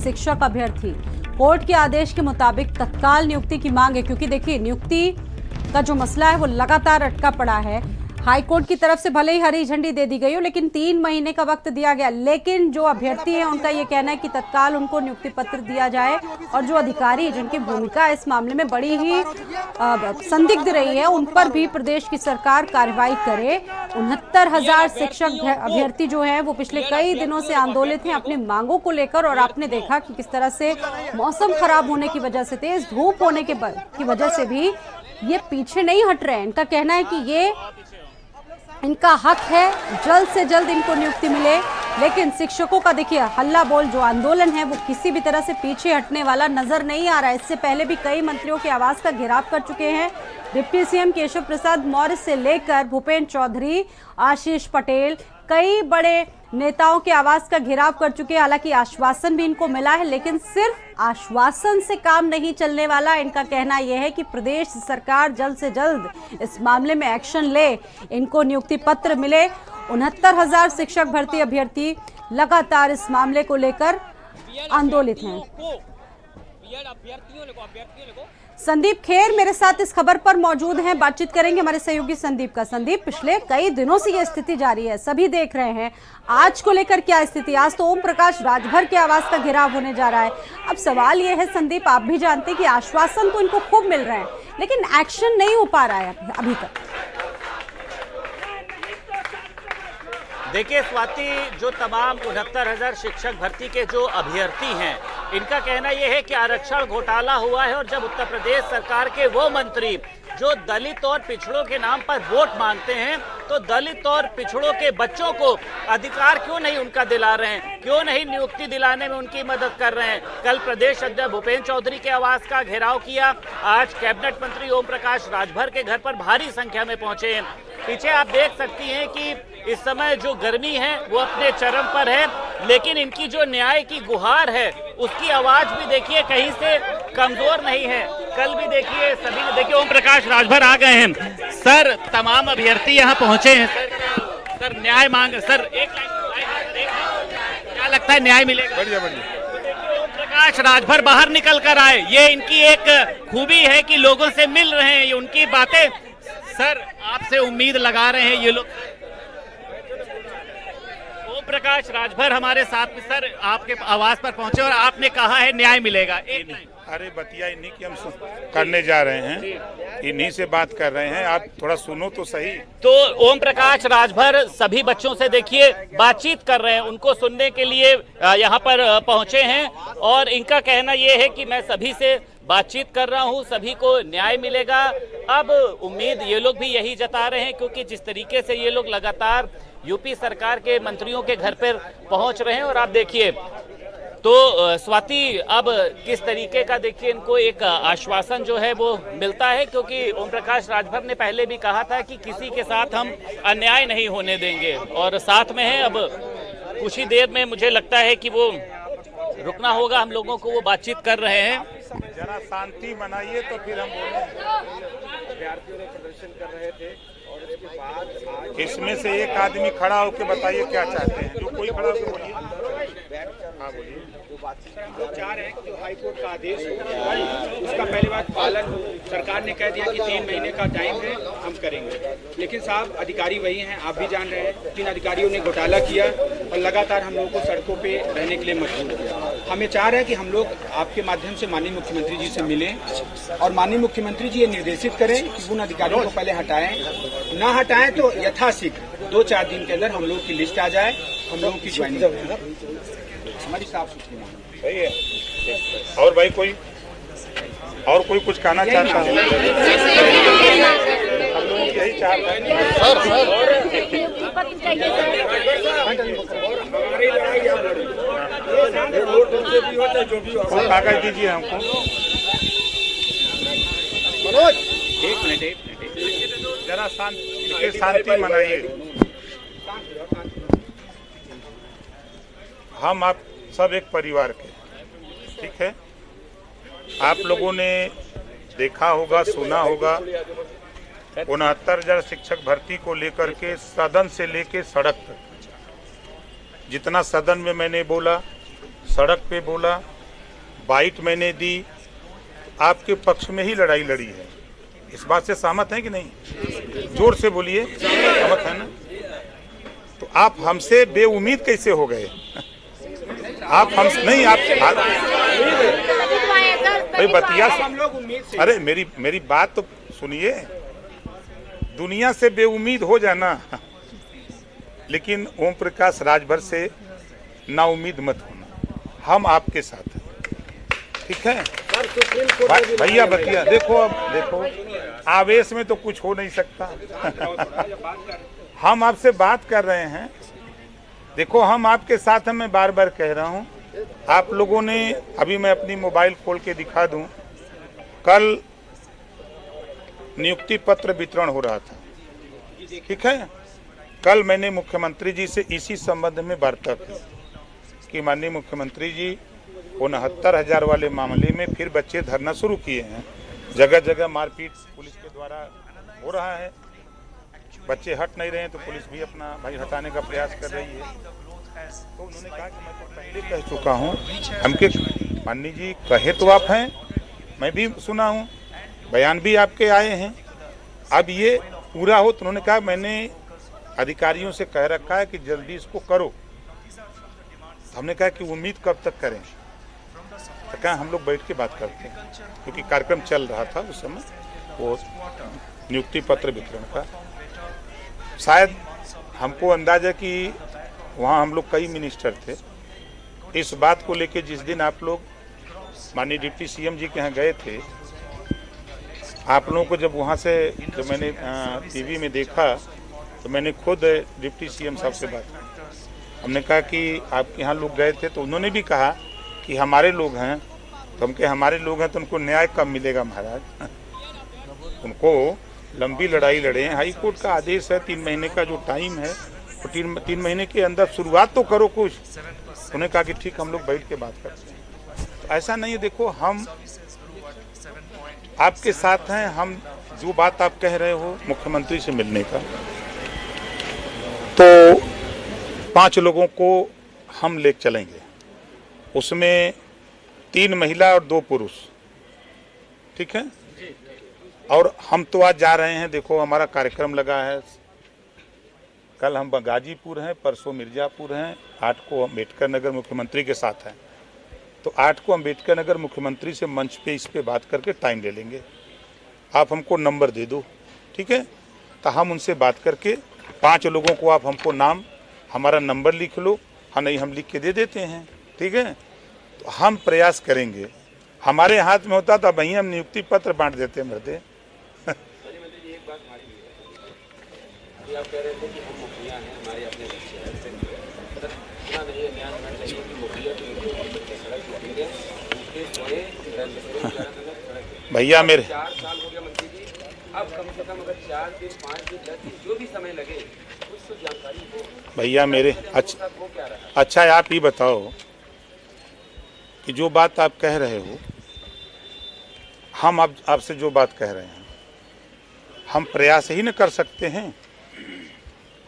शिक्षक अभ्यर्थी कोर्ट के आदेश के मुताबिक तत्काल नियुक्ति की मांग है, क्योंकि देखिए नियुक्ति का जो मसला है वो लगातार अटका पड़ा है। हाई कोर्ट की तरफ से भले ही हरी झंडी दे दी गई हो, लेकिन 3 महीने का वक्त दिया गया, लेकिन जो अभ्यर्थी हैं उनका ये कहना है कि तत्काल उनको नियुक्ति पत्र दिया जाए और जो अधिकारी जिनकी भूमिका इस मामले में बड़ी ही संदिग्ध रही है उन पर भी प्रदेश की सरकार कार्रवाई करे। 69,000 शिक्षक अभ्यर्थी जो है वो पिछले कई दिनों से आंदोलित हैं अपनी मांगों को लेकर, और आपने देखा कि किस तरह से मौसम खराब होने की वजह से, तेज धूप होने की वजह से भी ये पीछे नहीं हट रहे हैं। इनका कहना है कि ये इनका हक है, जल्द से जल्द इनको नियुक्ति मिले। लेकिन शिक्षकों का देखिए हल्ला बोल जो आंदोलन है वो किसी भी तरह से पीछे हटने वाला नजर नहीं आ रहा है। इससे पहले भी कई मंत्रियों के आवास का घेराव कर चुके हैं। डिप्टी सीएम केशव प्रसाद मौर्य से लेकर भूपेंद्र चौधरी, आशीष पटेल, कई बड़े नेताओं के आवास का घेराव कर चुके हैं। हालांकि आश्वासन भी इनको मिला है, लेकिन सिर्फ आश्वासन से काम नहीं चलने वाला। इनका कहना यह है कि प्रदेश सरकार जल्द से जल्द इस मामले में एक्शन ले, इनको नियुक्ति पत्र मिले। 69,000 शिक्षक भर्ती अभ्यर्थी लगातार इस मामले को लेकर आंदोलित हैं। संदीप खेर मेरे साथ इस खबर पर मौजूद हैं, बातचीत करेंगे हमारे सहयोगी संदीप का। संदीप, पिछले कई दिनों से ये स्थिति जारी है, सभी देख रहे हैं। आज को लेकर क्या स्थिति? आज तो ओम प्रकाश राजभर के आवास का घेराव होने जा रहा है। अब सवाल ये है संदीप, आप भी जानते हैं कि आश्वासन तो इनको खूब मिल रहे हैं, लेकिन एक्शन नहीं हो पा रहा है अभी तक। देखिए स्वाति, जो तमाम 69,000 शिक्षक भर्ती के जो अभ्यर्थी हैं, इनका कहना यह है कि आरक्षण घोटाला हुआ है, और जब उत्तर प्रदेश सरकार के वो मंत्री जो दलित और पिछड़ों के नाम पर वोट मांगते हैं, तो दलित और पिछड़ों के बच्चों को अधिकार क्यों नहीं उनका दिला रहे हैं, क्यों नहीं नियुक्ति दिलाने में उनकी मदद कर रहे हैं। कल प्रदेश अध्यक्ष भूपेंद्र चौधरी के आवास का घेराव किया, आज कैबिनेट मंत्री ओम प्रकाश राजभर के घर पर भारी संख्या में पहुंचे हैं। पीछे आप देख सकती हैं कि इस समय जो गर्मी है वो अपने चरम पर है, लेकिन इनकी जो न्याय की गुहार है उसकी आवाज भी देखिए कहीं से कमजोर नहीं है। कल भी देखिए सभी ने, देखिए ओम प्रकाश राजभर आ गए हैं। सर, तमाम अभ्यर्थी यहाँ पहुंचे हैं। सर न्याय मांग, सर एक लाइन, क्या लगता है न्याय मिलेगा? बढ़िया बढ़िया। ओम प्रकाश राजभर बाहर निकल कर आए, ये इनकी एक खूबी है कि लोगों से मिल रहे हैं, ये उनकी बातें। सर आपसे उम्मीद लगा रहे हैं ये लोग। ओम प्रकाश राजभर हमारे साथ में, सर आपके आवास पर पहुंचे और आपने कहा है न्याय मिलेगा। एक अरे बतिया इन्हीं की हम करने जा रहे हैं, इन्हीं से बात कर रहे हैं, आप थोड़ा सुनो तो सही। तो ओम प्रकाश राजभर सभी बच्चों से देखिए बातचीत कर रहे हैं, उनको सुनने के लिए यहाँ पर पहुंचे हैं, और इनका कहना ये है कि मैं सभी से बातचीत कर रहा हूँ, सभी को न्याय मिलेगा। अब उम्मीद ये लोग भी यही जता रहे हैं, क्योंकि जिस तरीके से ये लोग लगातार यूपी सरकार के मंत्रियों के घर पर पहुंच रहे हैं, और आप देखिए तो स्वाति अब किस तरीके का देखिए इनको एक आश्वासन जो है वो मिलता है, क्योंकि ओम प्रकाश राजभर ने पहले भी कहा था कि किसी के साथ हम अन्याय नहीं होने देंगे, और साथ में है। अब कुछ ही देर में मुझे लगता है कि वो रुकना होगा, हम लोगों को वो बातचीत कर रहे हैं। जरा शांति बनाइए तो फिर हम विद्यार्थियों ने प्रदर्शन कर रहे थे, और इसके बाद इसमें से एक आदमी खड़ा होकर बताइए क्या चाहते हैं। जो कोई खड़ा होकर बोलिए। हाँ बोलिए। वो चाह रहे हैं कि जो हाई कोर्ट का आदेश है उसका पहली बार पालन हो। सरकार ने कह दिया कि 3 महीने का टाइम है, हम करेंगे, लेकिन साहब अधिकारी वही हैं, आप भी जान रहे हैं। 3 अधिकारियों ने घोटाला किया और लगातार हम लोगों को सड़कों पे रहने के लिए मजबूर किया। हमें चाह रहे हैं कि हम लोग आपके माध्यम से माननीय मुख्यमंत्री जी से मिलें, और माननीय मुख्यमंत्री जी ये निर्देशित करें कि उन अधिकारियों को पहले हटाएं, ना हटाएं तो यथाशीघ्र 2-4 दिन के अंदर हम लोग की लिस्ट आ जाए, हम लोगों की ज्वाइनिंग हमारी साफ सुथरी मांग। सही है। और भाई कोई और कोई कुछ कहना चाहता है? हम लोग यही चाहते हैं। सर कागज दीजिए हमको। एक मिनट जरा शांति मनाइए। हम आप सब एक परिवार के, ठीक है। आप लोगों ने देखा होगा, सुना होगा, 69,000 शिक्षक भर्ती को लेकर के सदन से लेके सड़क तक, जितना सदन में मैंने बोला सड़क पे बोला, बाइट मैंने दी, आपके पक्ष में ही लड़ाई लड़ी है। इस बात से सहमत हैं कि नहीं? जोर से बोलिए, सहमत है ना? तो आप हमसे बेउम्मीद कैसे हो गए? आप हम नहीं, आप भाई बतिया, हम लोग उम्मीद से, अरे मेरी बात तो सुनिए। दुनिया से बेउम्मीद हो जाना, लेकिन ओम प्रकाश राजभर से नाउम्मीद मत होना। हम आपके साथ हैं, ठीक है भैया? बतिया देखो, अब देखो आवेश में तो कुछ हो नहीं सकता। हम आपसे बात कर रहे हैं, देखो हम आपके साथ हैं। मैं बार बार कह रहा हूं, आप लोगों ने, अभी मैं अपनी मोबाइल खोल के दिखा दूं, कल नियुक्ति पत्र वितरण हो रहा था, ठीक है? कल मैंने मुख्यमंत्री जी से इसी संबंध में वार्ता की कि माननीय मुख्यमंत्री जी, 69,000 वाले मामले में फिर बच्चे धरना शुरू किए हैं। जगह जगह मारपीट पुलिस के द्वारा हो रहा है, बच्चे हट नहीं रहे हैं, तो पुलिस भी अपना भाई हटाने का प्रयास कर रही है। तो उन्होंने कहा कि मैं तो पहले कह चुका हूँ, हमके माननीय जी कहे तो आप हैं, मैं भी सुना हूँ, बयान भी आपके आए हैं। अब ये पूरा हो, तो उन्होंने कहा मैंने अधिकारियों से कह रखा है कि जल्दी इसको करो। हमने कहा कि उम्मीद कब तक करें? तो कहा हम लोग बैठ के बात करते हैं, क्योंकि कार्यक्रम चल रहा था उस समय, वो नियुक्ति पत्र वितरण का। शायद हमको अंदाजा कि वहाँ हम लोग कई मिनिस्टर थे। इस बात को लेके जिस दिन आप लोग माननीय डिप्टी सीएम जी के यहाँ गए थे, आप लोगों को जब वहाँ से जब मैंने टीवी में देखा, तो मैंने खुद डिप्टी सीएम साहब से बात की। हमने कहा कि आपके यहाँ लोग गए थे, तो उन्होंने भी कहा कि हमारे लोग हैं। तो हम कहे हमारे लोग हैं तो उनको न्याय कब मिलेगा महाराज? उनको लंबी लड़ाई लड़े हैं, हाई कोर्ट का आदेश है, 3 महीने का जो टाइम है, तो 3 महीने के अंदर शुरुआत तो करो कुछ। उन्होंने कहा कि ठीक, हम लोग बैठ के बात करते हैं। तो ऐसा नहीं है, देखो हम आपके साथ हैं। हम जो बात आप कह रहे हो मुख्यमंत्री से मिलने का, तो 5 लोगों को हम ले चलेंगे, उसमें 3 महिला और 2 पुरुष, ठीक है? और हम तो आज जा रहे हैं, देखो हमारा कार्यक्रम लगा है। कल हम गाजीपुर हैं, परसों मिर्जापुर हैं, 8 को अम्बेडकर नगर मुख्यमंत्री के साथ हैं। तो 8 को अम्बेडकर नगर मुख्यमंत्री से मंच पे इस पे बात करके टाइम ले लेंगे। आप हमको नंबर दे दो, ठीक है? तो हम उनसे बात करके 5 लोगों को, आप हमको नाम, हमारा नंबर लिख लो। हाँ, नहीं हम लिख के दे देते हैं, ठीक है? तो हम प्रयास करेंगे, हमारे हाथ में होता तो वहीं हम नियुक्ति पत्र बांट देते मर्दे। आप कह रहे थे कि हम मुखिया हैं, हमारे अपने शहर से इतना नहीं न्याय होना चाहिए कि मुखिया सड़क टूटेंगे, उसके सोए भैया मेरे 4 साल हो गया मंत्री जी। अब कम से कम अगर 4 दिन 5 दिन 10 दिन जो भी समय लगे, कुछ तो जानकारी हो भैया मेरे। अच्छा आप ये बताओ कि जो बात आप कह रहे हो, हम आपसे जो बात कह रहे हैं, हम प्रयास ही न कर सकते हैं?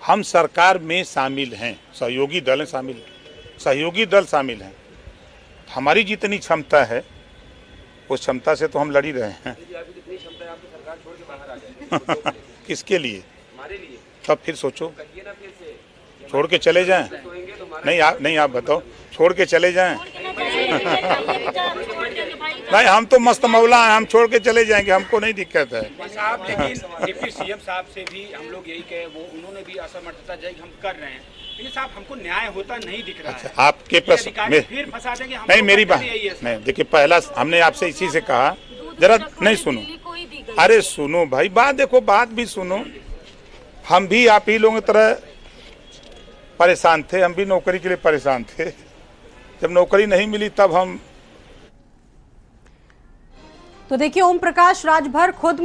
हम सरकार में शामिल हैं, सहयोगी दल शामिल हैं। हमारी जितनी क्षमता है उस क्षमता से तो हम लड़ ही रहे हैं। किसके लिए? तब फिर सोचो, छोड़ के चले जाएं? नहीं आप बताओ, छोड़ के चले जाएं? नहीं, हम तो मस्त मौला हैं, हम छोड़ के चले जाएंगे, हमको नहीं दिक्कत है। साहब, लेकिन डिप्टी सीएम साहब से भी हम लोग यही कहे, वो उन्होंने भी असमर्थता जाए कि हम कर रहे हैं, लेकिन साहब हमको न्याय होता नहीं दिख रहा है। आपके प्रश्न में फिर फंसा देंगे हम। नहीं, मेरी बात नहीं, देखिए पहला हमने आपसे इसी से कहा, जरा नहीं सुनो, अरे सुनो भाई, बात देखो, बात भी सुनो। हम भी आप ही लोगों की तरह परेशान थे, हम भी नौकरी के लिए परेशान थे। जब नौकरी नहीं मिली तब हम, तो देखिए ओम प्रकाश राजभर खुद